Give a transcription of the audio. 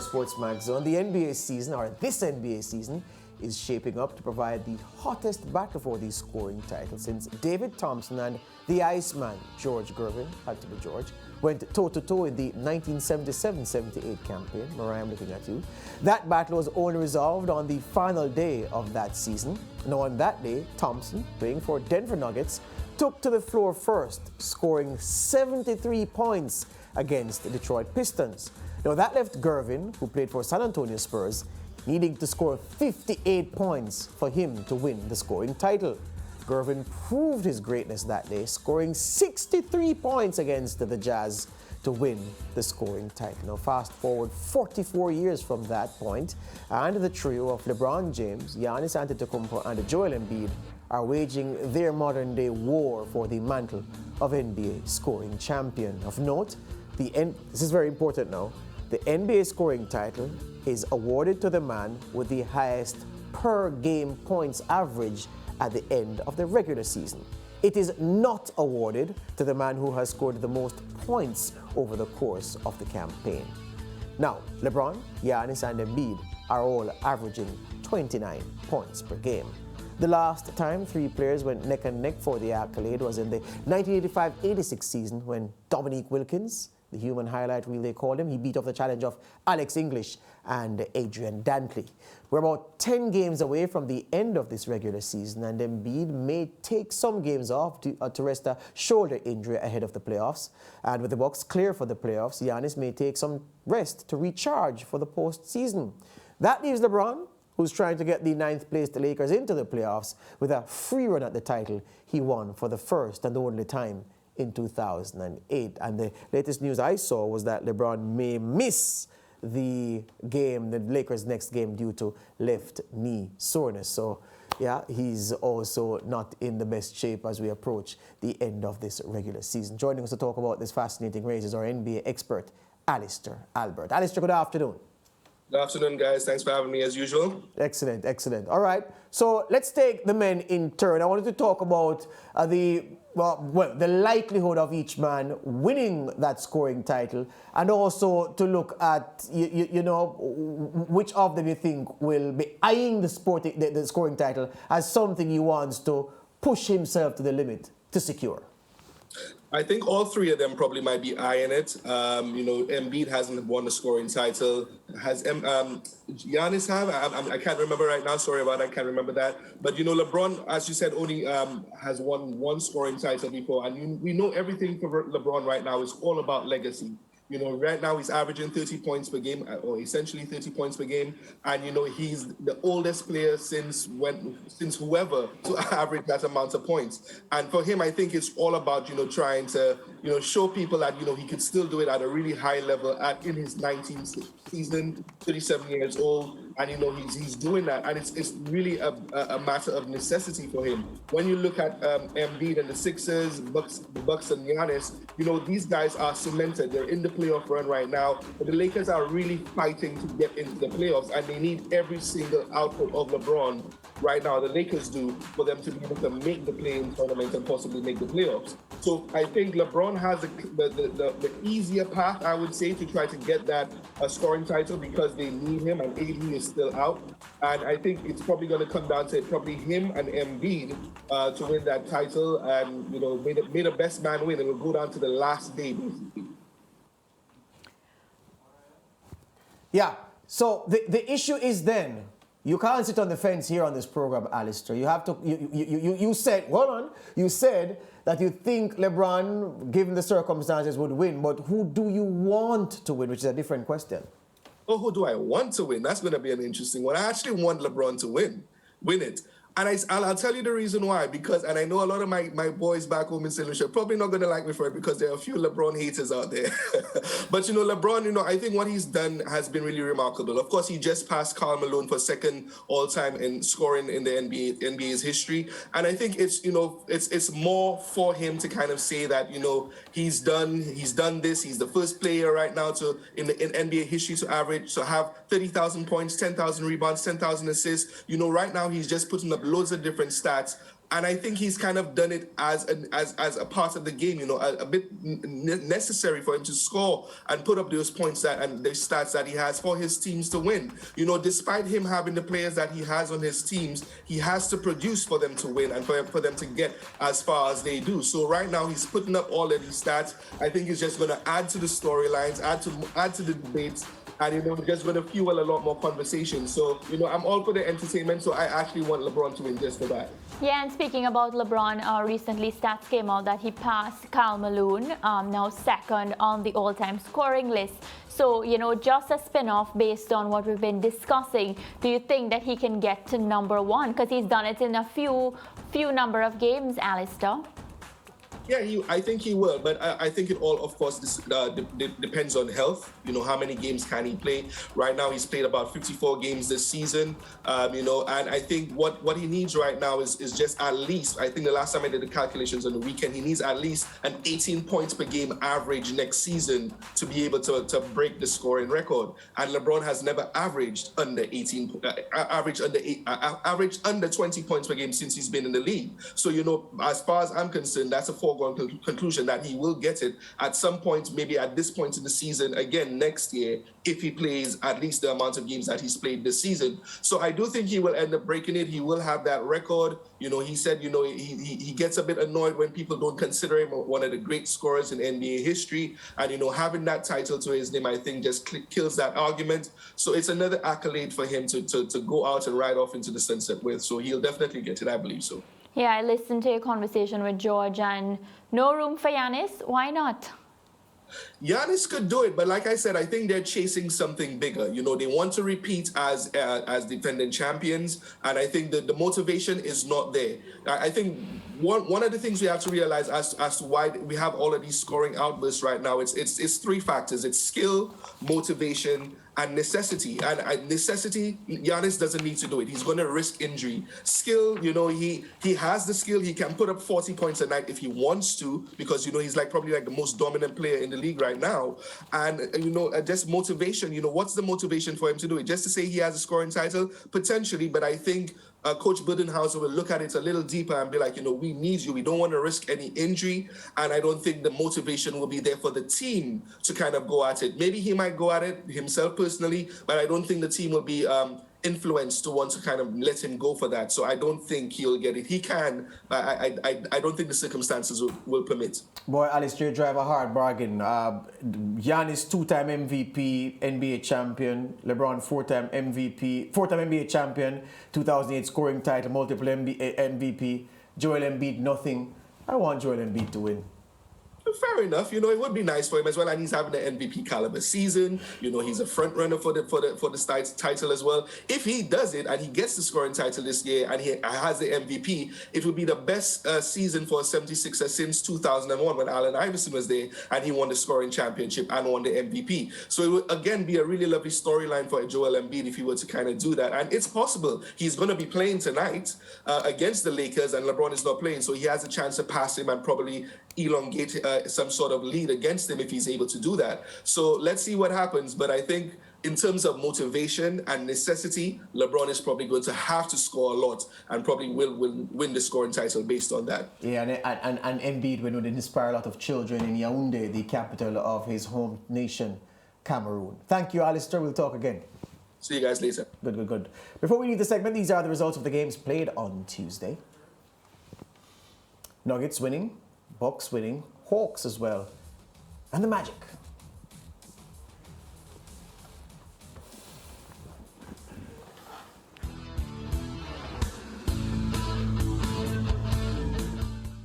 Sports Mag Zone. The NBA season, or this NBA season, is shaping up to provide the hottest battle for the scoring title since David Thompson and the Iceman, George Gervin, had to be George, went toe-to-toe in the 1977-78 campaign. Mariah, I'm looking at you. That battle was only resolved on the final day of that season. Now, on that day, Thompson, playing for Denver Nuggets, took to the floor first, scoring 73 points against the Detroit Pistons. Now, that left Gervin, who played for San Antonio Spurs, needing to score 58 points for him to win the scoring title. Gervin proved his greatness that day, scoring 63 points against the Jazz to win the scoring title. Now, fast forward 44 years from that point, and the trio of LeBron James, Giannis Antetokounmpo, and Joel Embiid are waging their modern-day war for the mantle of NBA scoring champion. Of note, this is very important now, the NBA scoring title is awarded to the man with the highest per-game points average at the end of the regular season. It is not awarded to the man who has scored the most points over the course of the campaign. Now, LeBron, Giannis, and Embiid are all averaging 29 points per game. The last time three players went neck and neck for the accolade was in the 1985-86 season when Dominique Wilkins, the human highlight reel they called him, he beat off the challenge of Alex English and Adrian Dantley. We're about 10 games away from the end of this regular season, and Embiid may take some games off to rest a shoulder injury ahead of the playoffs. And with the Bucks clear for the playoffs, Giannis may take some rest to recharge for the postseason. That leaves LeBron, who's trying to get the ninth-placed Lakers into the playoffs with a free run at the title he won for the first and only time in 2008. And the latest news I saw was that LeBron may miss the Lakers' next game due to left knee soreness. So, yeah, he's also not in the best shape as we approach the end of this regular season. Joining us to talk about this fascinating race is our NBA expert, Alister Albert. Alister, good afternoon. Good afternoon, guys. Thanks for having me as usual. Excellent, excellent. All right, so let's take the men in turn. I wanted to talk about the likelihood of each man winning that scoring title, and also to look at, you know, which of them you think will be eyeing the scoring title as something he wants to push himself to the limit to secure. I think all three of them probably might be eyeing it. You know, Embiid hasn't won the scoring title. Has Giannis have? I can't remember right now. Sorry about that. I can't remember that. But, you know, LeBron, as you said, only has won one scoring title before. And we know everything for LeBron right now is all about legacy. You know, right now he's averaging 30 points per game, or essentially 30 points per game. And, you know, he's the oldest player since whoever to average that amount of points. And for him, I think it's all about, you know, trying to, you know, show people that, you know, he could still do it at a really high level in his 19th season, 37 years old. And, you know, he's doing that. And it's really a matter of necessity for him. When you look at Embiid and the Sixers, the Bucks and Giannis, you know, these guys are cemented. They're in the playoff run right now. But the Lakers are really fighting to get into the playoffs. And they need every single output of LeBron right now, the Lakers do, for them to be able to make the play-in tournament and possibly make the playoffs. So I think LeBron has the easier path, I would say, to try to get that scoring title because they need him and AD is still out. And I think it's probably going to come down to probably him and Embiid to win that title. And, you know, may the best man win. It will go down to the last day, basically. Yeah. So the issue is then, you can't sit on the fence here on this program, Alister. You have to. You said, hold on. You said that you think LeBron, given the circumstances, would win. But who do you want to win? Which is a different question. Oh, who do I want to win? That's going to be an interesting one. I actually want LeBron to win it. And I'll tell you the reason why, because, and I know a lot of my boys back home in St. Lucia are probably not going to like me for it because there are a few LeBron haters out there. But, you know, LeBron, you know, I think what he's done has been really remarkable. Of course, he just passed Karl Malone for second all-time in scoring in the NBA's history. And I think it's, you know, it's more for him to kind of say that, you know, he's done this. He's the first player right now in NBA history to have 30,000 points, 10,000 rebounds, 10,000 assists. You know, right now he's just putting up loads of different stats And I think he's kind of done it as a part of the game, a bit necessary for him to score and put up those points and the stats that he has for his teams to win. Despite him having the players that he has on his teams, he has to produce for them to win and for them to get as far as they do. So right now he's putting up all of these stats. I think he's just going to add to the storylines, add to the debates, and just going to fuel a lot more conversation. So I'm all for the entertainment. So I actually want LeBron to win just for that. Yeah, and speaking about LeBron, recently stats came out that he passed Karl Malone, now second on the all-time scoring list. So, just a spin-off based on what we've been discussing, do you think that he can get to number one? Because he's done it in a few number of games, Alister. Yeah, I think he will, but I think it all, of course, depends on health. How many games can he play? Right now, he's played about 54 games this season, and I think what he needs right now is just at least, I think the last time I did the calculations on the weekend, he needs at least an 18 points per game average next season to be able to break the scoring record. And LeBron has never averaged under 20 points per game since he's been in the league. So, as far as I'm concerned, that's a foregone conclusion that he will get it at some point, maybe at this point in the season, again next year, if he plays at least the amount of games that he's played this season. So I do think he will end up breaking it. He will have that record. He said, he gets a bit annoyed when people don't consider him one of the great scorers in NBA history. And, having that title to his name, I think just kills that argument. So it's another accolade for him to go out and ride off into the sunset with. So he'll definitely get it, I believe so. Yeah, I listened to your conversation with George, and no room for Giannis. Why not? Giannis could do it, but like I said, I think they're chasing something bigger. They want to repeat as defending champions, and I think that the motivation is not there. I think one of the things we have to realize as to why we have all of these scoring outbursts right now, it's three factors. It's skill, motivation, and necessity. And necessity, Giannis doesn't need to do it. He's going to risk injury. Skill, he has the skill. He can put up 40 points a night if he wants to, because he's probably the most dominant player in the league right now. And just motivation. What's the motivation for him to do it? Just to say he has a scoring title, potentially. But I think Coach Budenhauser will look at it a little deeper and be like, we need you. We don't want to risk any injury. And I don't think the motivation will be there for the team to kind of go at it. Maybe he might go at it himself personally, but I don't think the team will be influenced to want to kind of let him go for that. So I don't think he'll get it. He can, but I don't think the circumstances will permit. Boy, Alister, you drive a hard bargain. Giannis, two-time MVP, NBA champion. LeBron, four-time NBA champion, 2008 scoring title, multiple MVP. Joel Embiid, nothing. I want Joel Embiid to win. Fair enough. It would be nice for him as well, and he's having an MVP caliber season. He's a front runner for the title as well. If he does it and he gets the scoring title this year and he has the MVP, it would be the best season for a 76er since 2001 when Allen Iverson was there and he won the scoring championship and won the MVP. So it would again be a really lovely storyline for Joel Embiid if he were to kind of do that. And it's possible. He's going to be playing tonight against the Lakers, and LeBron is not playing, so he has a chance to pass him and probably elongate some sort of lead against him if he's able to do that. So let's see what happens. But I think in terms of motivation and necessity, LeBron is probably going to have to score a lot and probably will win the scoring title based on that. Yeah, and Embiid will inspire a lot of children in Yaoundé, the capital of his home nation, Cameroon. Thank you, Alister. We'll talk again. See you guys later. Good. Before we leave the segment, these are the results of the games played on Tuesday. Nuggets winning, Bucks winning, Hawks as well, and the Magic